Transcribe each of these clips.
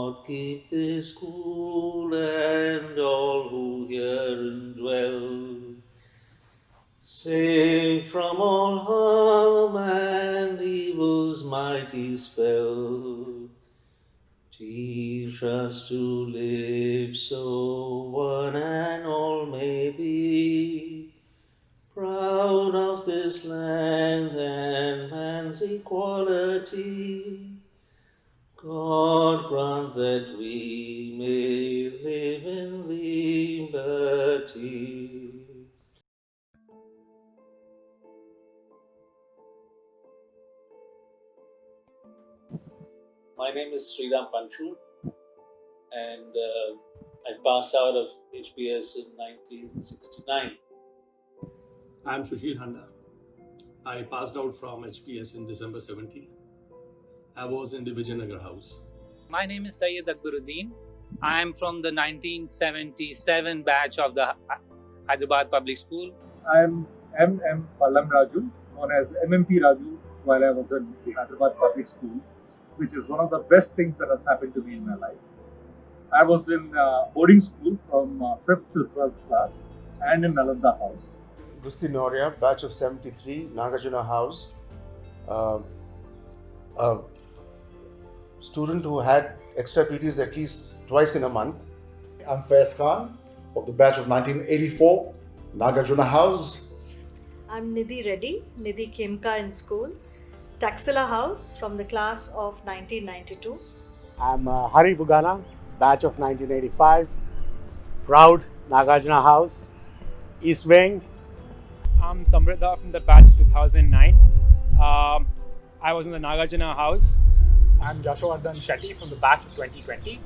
God keep this school and all who herein dwell, safe from all harm and evil's mighty spell. Teach us to live so one and all may be proud of this land and man's equality. God grant that we may live in liberty. My name is Sriram Panchu, and I passed out of HPS in 1969. I'm Sushil Handa. I passed out from HPS in December 70. I was in the Vijayanagar house. My name is Syed Akbaruddin. I am from the 1977 batch of the Hyderabad Public School. I am M. Pallam Raju, known as MMP Raju, while I was in the Hyderabad Public School, which is one of the best things that has happened to me in my life. I was in boarding school from 5th to 12th class and in Nalanda House. Gusti Noria, batch of 73, Nagarjuna House. A student who had extra PTs at least twice in a month. I'm Faiz Khan of the batch of 1984, Nagarjuna House. I'm Nidhi Reddy, Nidhi Khemka in school, Taxila House from the class of 1992. I'm Hari Bugana, batch of 1985, proud Nagarjuna House, East Wing. I'm Samriddha from the batch of 2009. I was in the Nagarjuna House. I'm Yashovardhan Shetty from the batch of 2020.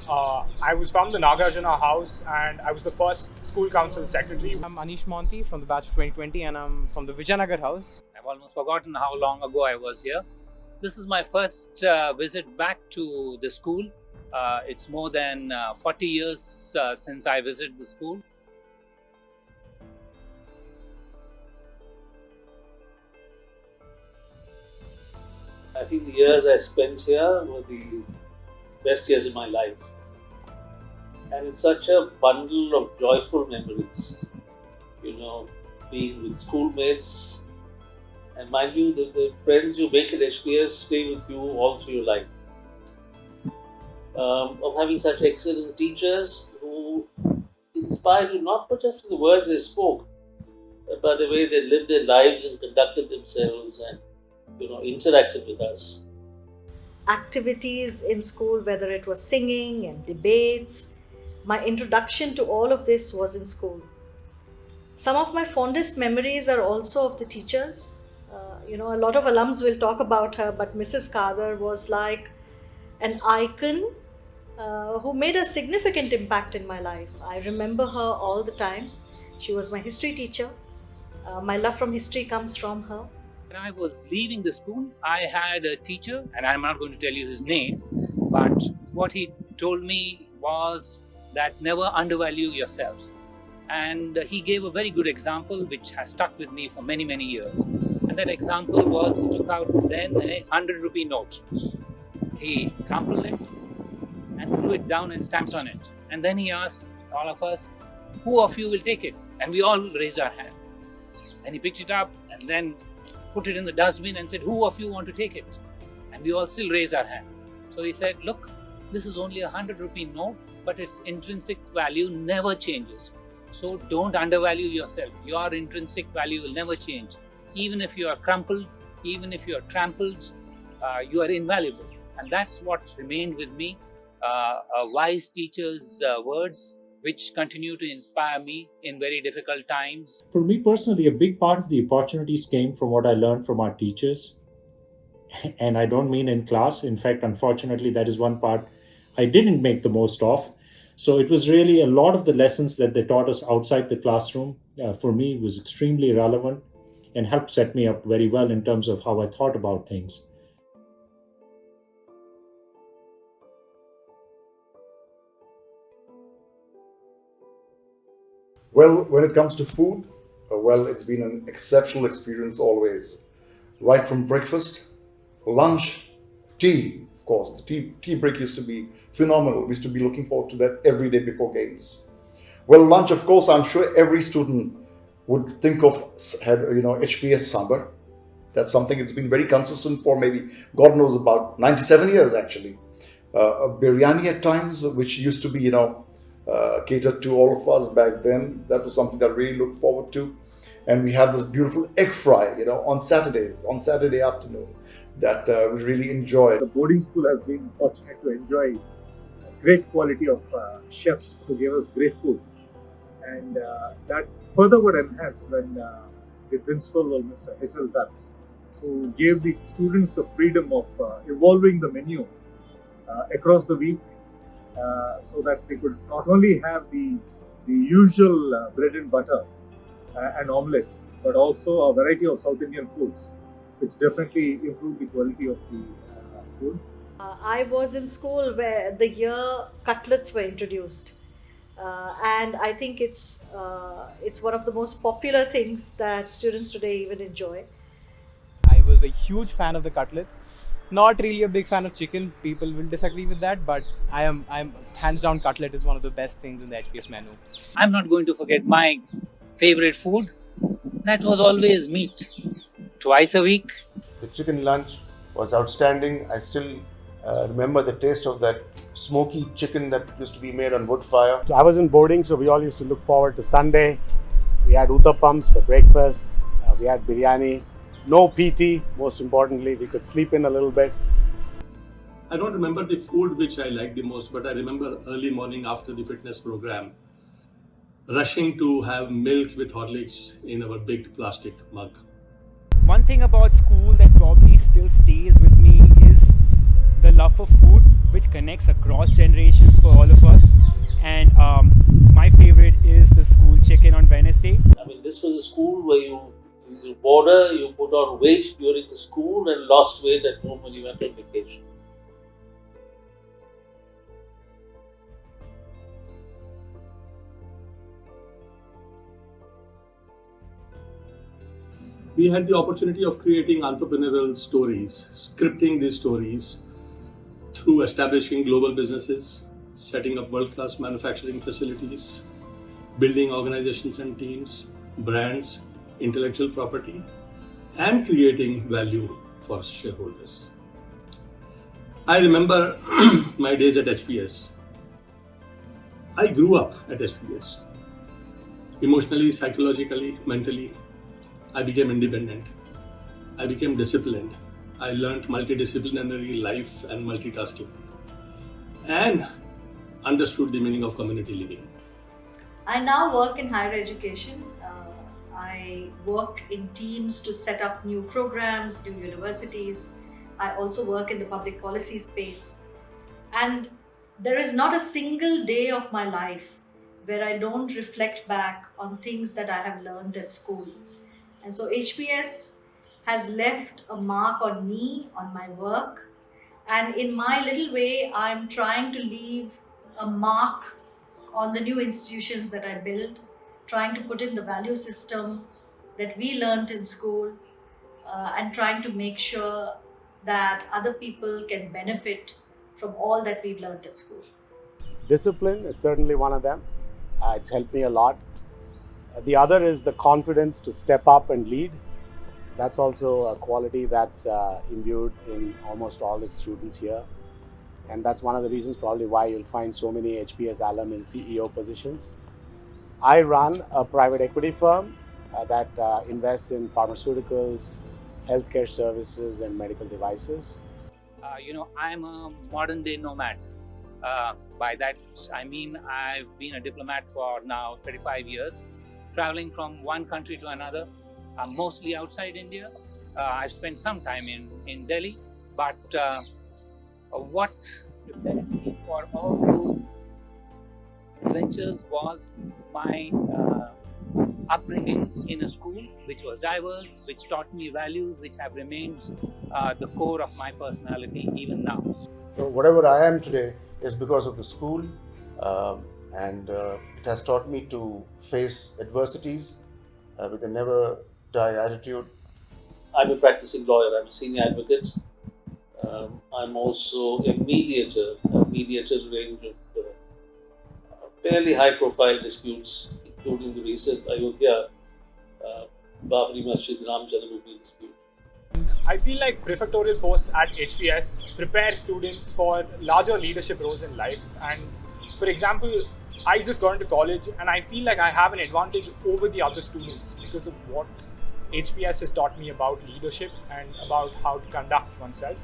I was from the Nagarjuna House and I was the first school council secretary. I'm Anish Monty from the batch of 2020 and I'm from the Vijayanagar House. I've almost forgotten how long ago I was here. This is my first visit back to the school. It's more than 40 years since I visited the school. I think the years I spent here were the best years of my life. And it's such a bundle of joyful memories. You know, being with schoolmates. And mind you, the friends you make at HPS stay with you all through your life. Of having such excellent teachers who inspired you not just with the words they spoke, but by the way they lived their lives and conducted themselves and interacted with us. Activities in school, whether it was singing and debates, my introduction to all of this was in school. Some of my fondest memories are also of the teachers. A lot of alums will talk about her, but Mrs. Kadar was like an icon who made a significant impact in my life. I remember her all the time. She was my history teacher. My love from history comes from her. When I was leaving the school, I had a teacher, and I'm not going to tell you his name, but what he told me was that never undervalue yourself. And he gave a very good example which has stuck with me for many, many years. And that example was, he took out then a 100 rupee note. He crumpled it and threw it down and stamped on it. And then he asked all of us, who of you will take it? And we all raised our hand. And he picked it up and then put it in the dustbin and said, who of you want to take it? And we all still raised our hand. So he said, look, this is only a 100 rupee note, but its intrinsic value never changes. So don't undervalue yourself. Your intrinsic value will never change. Even if you are crumpled, even if you are trampled, you are invaluable. And that's what remained with me, a wise teacher's words, which continue to inspire me in very difficult times. For me personally, a big part of the opportunities came from what I learned from our teachers. And I don't mean in class. In fact, unfortunately, that is one part I didn't make the most of. So it was really a lot of the lessons that they taught us outside the classroom, for me, was extremely relevant and helped set me up very well in terms of how I thought about things. Well, when it comes to food, it's been an exceptional experience always. Right from breakfast, lunch, tea, of course. The tea break used to be phenomenal. We used to be looking forward to that every day before games. Well, lunch, of course, I'm sure every student would think of, HPS sambar. That's something that's been very consistent for maybe, God knows, about 97 years actually. Biryani at times, which used to be, catered to all of us back then. That was something that I really looked forward to. And we have this beautiful egg fry, on Saturdays, on Saturday afternoon, that we really enjoyed. The boarding school has been fortunate to enjoy great quality of chefs who gave us great food. And that further got enhanced when the principal was Mr. H.L. Dutt, who gave the students the freedom of evolving the menu across the week, so that they could not only have the usual bread and butter and omelette, but also a variety of South Indian foods, which definitely improved the quality of the food. I was in school where the year cutlets were introduced. And I think it's one of the most popular things that students today even enjoy. I was a huge fan of the cutlets. Not really a big fan of chicken. People will disagree with that, but I'm hands down, cutlet is one of the best things in the HPS menu. I'm not going to forget my favorite food. That was always meat. Twice a week. The chicken lunch was outstanding. I still remember the taste of that smoky chicken that used to be made on wood fire. So I was in boarding, so we all used to look forward to Sunday. We had uttappams for breakfast. We had biryani. No PT, most importantly. We could sleep in a little bit. I don't remember the food which I liked the most, but I remember early morning after the fitness program, rushing to have milk with Horlicks in our big plastic mug. One thing about school that probably still stays with me is the love for food, which connects across generations for all of us. And my favorite is the school chicken on Wednesday. I mean, this was a school where you put on weight during the school and lost weight at home when you went on vacation. We had the opportunity of creating entrepreneurial stories, scripting these stories through establishing global businesses, setting up world-class manufacturing facilities, building organizations and teams, brands, intellectual property, and creating value for shareholders. I remember my days at HPS. I grew up at HPS. Emotionally, psychologically, mentally, I became independent. I became disciplined. I learned multidisciplinary life and multitasking, and understood the meaning of community living. I now work in higher education. I work in teams to set up new programs, new universities. I also work in the public policy space. And there is not a single day of my life where I don't reflect back on things that I have learned at school. And so HPS has left a mark on me, on my work. And in my little way, I'm trying to leave a mark on the new institutions that I build, trying to put in the value system that we learned in school, and trying to make sure that other people can benefit from all that we've learned at school. Discipline is certainly one of them. It's helped me a lot. The other is the confidence to step up and lead. That's also a quality that's imbued in almost all the students here. And that's one of the reasons probably why you'll find so many HPS alum in CEO positions. I run a private equity firm that invests in pharmaceuticals, healthcare services, and medical devices. I'm a modern day nomad. By that, I mean I've been a diplomat for now 35 years, traveling from one country to another, mostly outside India. I've spent some time in Delhi, but what prepared me for all those adventures was my upbringing in a school which was diverse, which taught me values which have remained the core of my personality even now. So whatever I am today is because of the school, and it has taught me to face adversities with a never die attitude. I'm a practicing lawyer, I'm a senior advocate, I'm also a mediator range of fairly high-profile disputes, including the recent Ayodhya Babri Masjid Ram Janmabhoomi dispute. I feel like prefectorial posts at HPS prepare students for larger leadership roles in life. And for example, I just got into college and I feel like I have an advantage over the other students because of what HPS has taught me about leadership and about how to conduct oneself.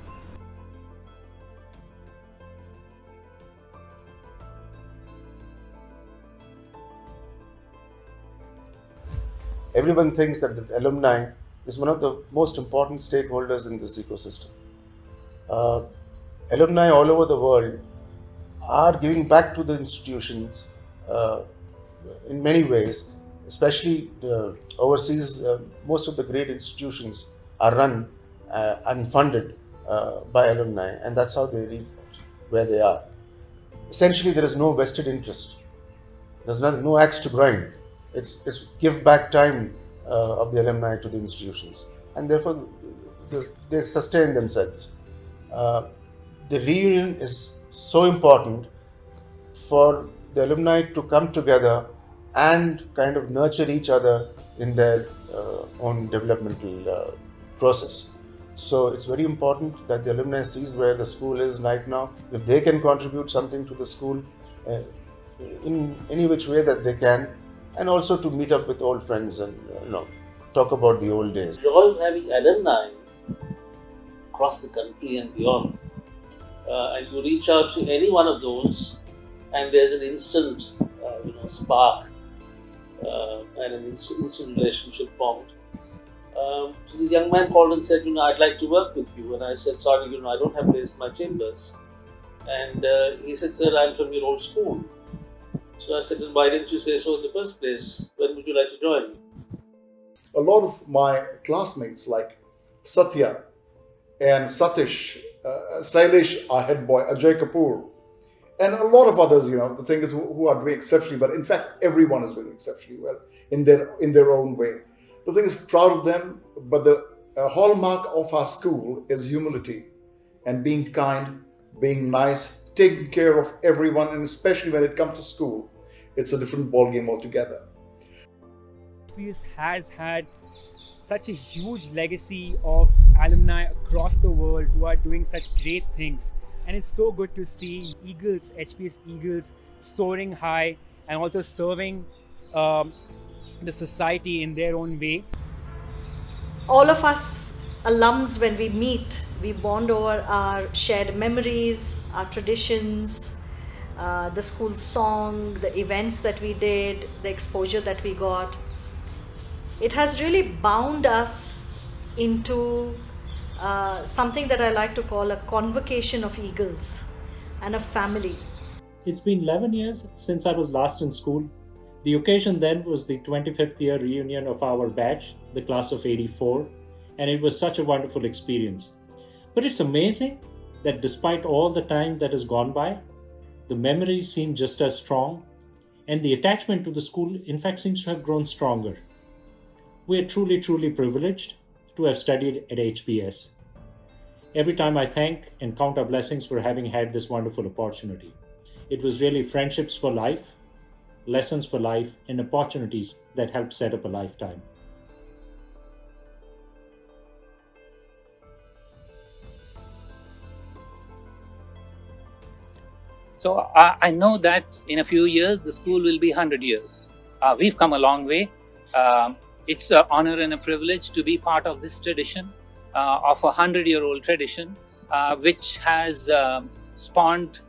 Everyone thinks that the alumni is one of the most important stakeholders in this ecosystem. Uh, Alumni all over the world are giving back to the institutions in many ways, especially overseas. Most of the great institutions are run and funded by alumni, and that's how they reach where they are. Essentially, there is no vested interest. There's no axe to grind. It's give back time of the alumni to the institutions, and therefore they sustain themselves. The reunion is so important for the alumni to come together and kind of nurture each other in their own developmental process. So it's very important that the alumni sees where the school is right now. If they can contribute something to the school in any which way that they can, and also to meet up with old friends and talk about the old days. The joy of having alumni across the country and beyond, and you reach out to any one of those, and there's an instant, spark and an instant relationship formed. So this young man called and said, I'd like to work with you. And I said, sorry, I don't have place in my chambers. And he said, sir, I'm from your old school. So I said, then why didn't you say so in the first place? When would you like to join? A lot of my classmates like Satya and Satish, Sailesh, our head boy, Ajay Kapoor, and a lot of others, the thing is who are doing exceptionally well. In fact, everyone is doing exceptionally well in their own way. The thing is, proud of them, but the hallmark of our school is humility and being kind, being nice, taking care of everyone, and especially when it comes to school, it's a different ballgame altogether. HPS has had such a huge legacy of alumni across the world who are doing such great things. And it's so good to see Eagles, HPS Eagles, soaring high and also serving the society in their own way. All of us alums, when we meet, we bond over our shared memories, our traditions, the school song, the events that we did, the exposure that we got. It has really bound us into something that I like to call a convocation of eagles and a family. It's been 11 years since I was last in school. The occasion then was the 25th year reunion of our batch, the class of 84, and it was such a wonderful experience. But it's amazing that despite all the time that has gone by, the memories seem just as strong, and the attachment to the school, in fact, seems to have grown stronger. We are truly, truly privileged to have studied at HPS. Every time I thank and count our blessings for having had this wonderful opportunity. It was really friendships for life, lessons for life, and opportunities that helped set up a lifetime. So I know that in a few years, the school will be 100 years. We've come a long way. It's an honor and a privilege to be part of this tradition, of a 100-year-old tradition, which has spawned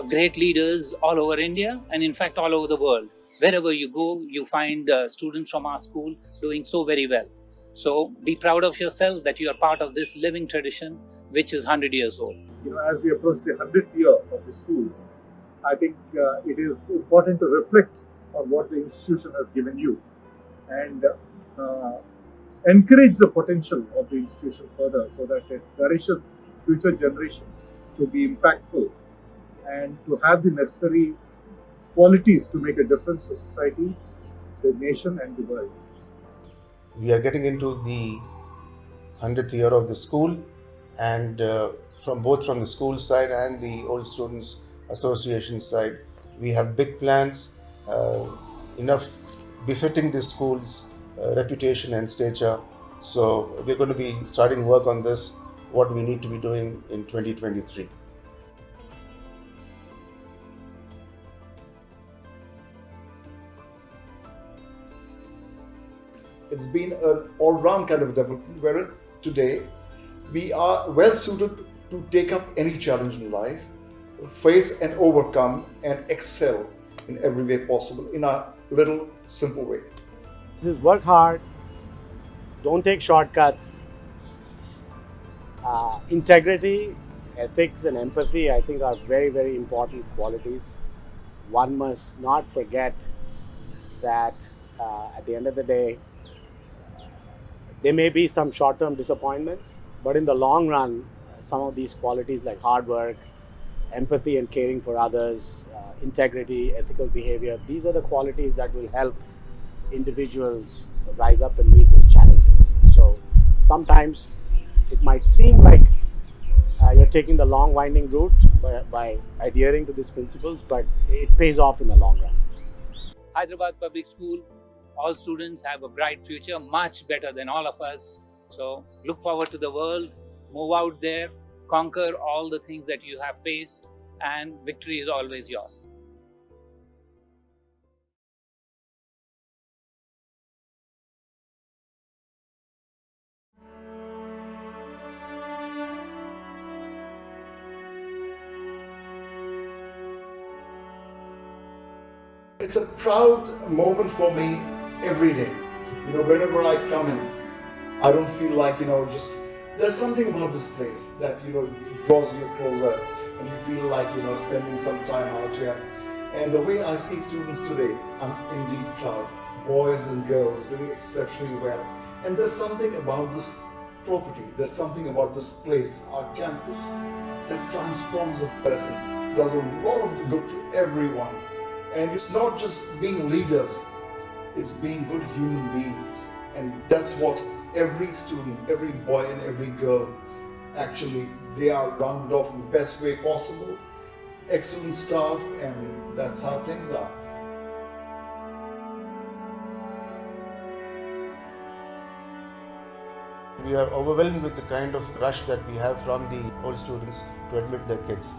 great leaders all over India and in fact all over the world. Wherever you go, you find students from our school doing so very well. So be proud of yourself that you are part of this living tradition, which is 100 years old. As we approach the 100th year of the school, I think it is important to reflect on what the institution has given you and encourage the potential of the institution further so that it nourishes future generations to be impactful and to have the necessary qualities to make a difference to society, the nation and the world. We are getting into the 100th year of the school, and from both from the school side and the Old Students Association side. We have big plans, enough befitting the school's reputation and stature. So we're going to be starting work on this, what we need to be doing in 2023. It's been an all-round kind of development wherein today we are well suited to take up any challenge in life, face and overcome and excel in every way possible in a little simple way. Just work hard, don't take shortcuts. Integrity, ethics and empathy I think are very, very important qualities. One must not forget that at the end of the day, there may be some short-term disappointments, but in the long run, some of these qualities like hard work, empathy and caring for others, integrity, ethical behavior, these are the qualities that will help individuals rise up and meet those challenges. So sometimes it might seem like you're taking the long winding route by adhering to these principles, but it pays off in the long run. Hyderabad Public School, all students have a bright future, much better than all of us. So look forward to the world, move out there, conquer all the things that you have faced, and victory is always yours. It's a proud moment for me every day. You know, whenever I come in, I don't feel like, just there's something about this place that, draws you closer and you feel like, spending some time out here. And the way I see students today, I'm indeed proud. Boys and girls doing exceptionally well. And there's something about this property, there's something about this place, our campus, that transforms a person, does a lot of good to everyone. And it's not just being leaders, it's being good human beings. And that's what every student, every boy and every girl, actually, they are rounded off in the best way possible. Excellent staff, and that's how things are. We are overwhelmed with the kind of rush that we have from the old students to admit their kids.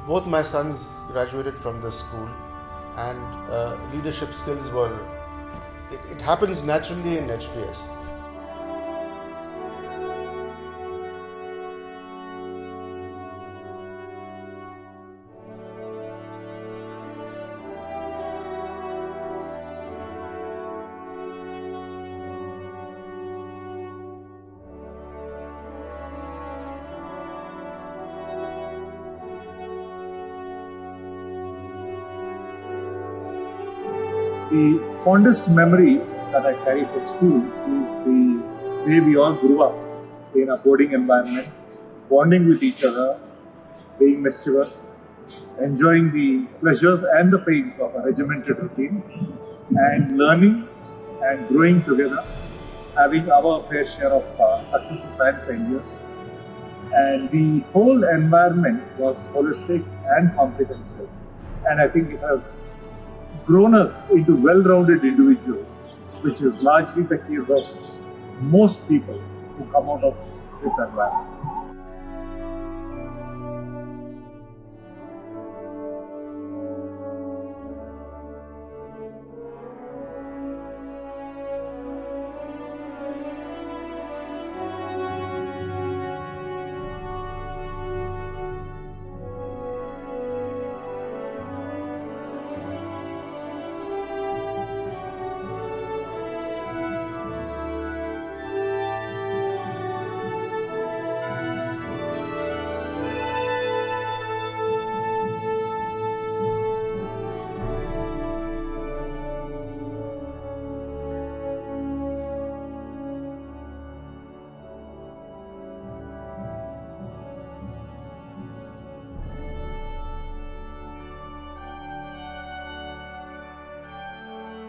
Both my sons graduated from the school, and leadership skills were, it happens naturally in HPS. The fondest memory that I carry from school is the way we all grew up in a boarding environment, bonding with each other, being mischievous, enjoying the pleasures and the pains of a regimented routine, and learning and growing together, having our fair share of successes and failures. And the whole environment was holistic and comprehensive. And I think it has grown us into well-rounded individuals, which is largely the case of most people who come out of this environment.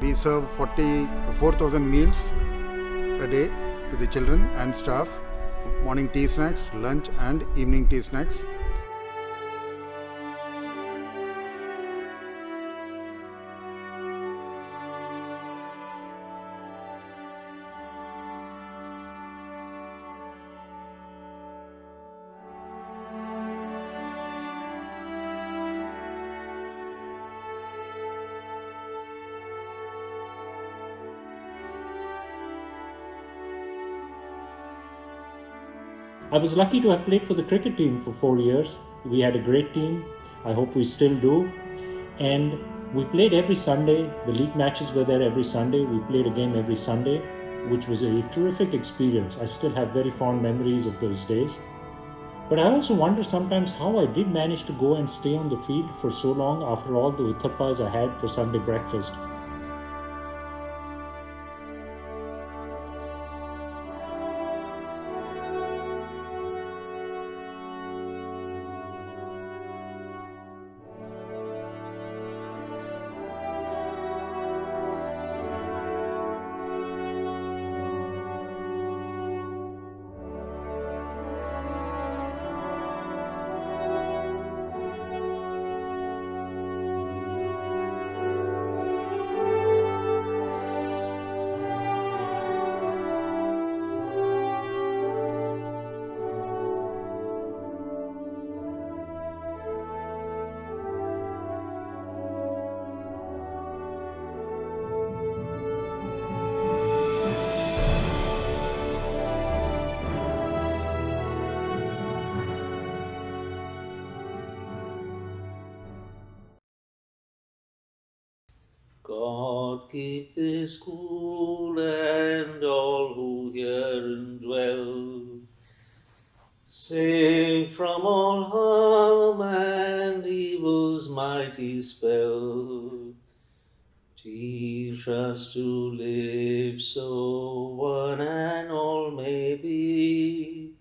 We serve 44,000 meals a day to the children and staff. morning tea snacks, lunch and evening tea snacks. I was lucky to have played for the cricket team for 4 years. We had a great team. I hope we still do. And we played every Sunday. The league matches were there every Sunday. We played a game every Sunday, which was a terrific experience. I still have very fond memories of those days. But I also wonder sometimes how I did manage to go and stay on the field for so long after all the uttappas I had for Sunday breakfast. God keep this school and all who herein dwell, safe from all harm and evil's mighty spell. Teach us to live so one and all may be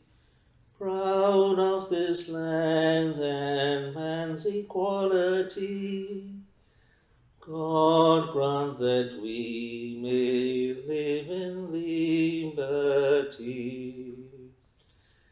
proud of this land and man's equality. God grant that we may live in liberty.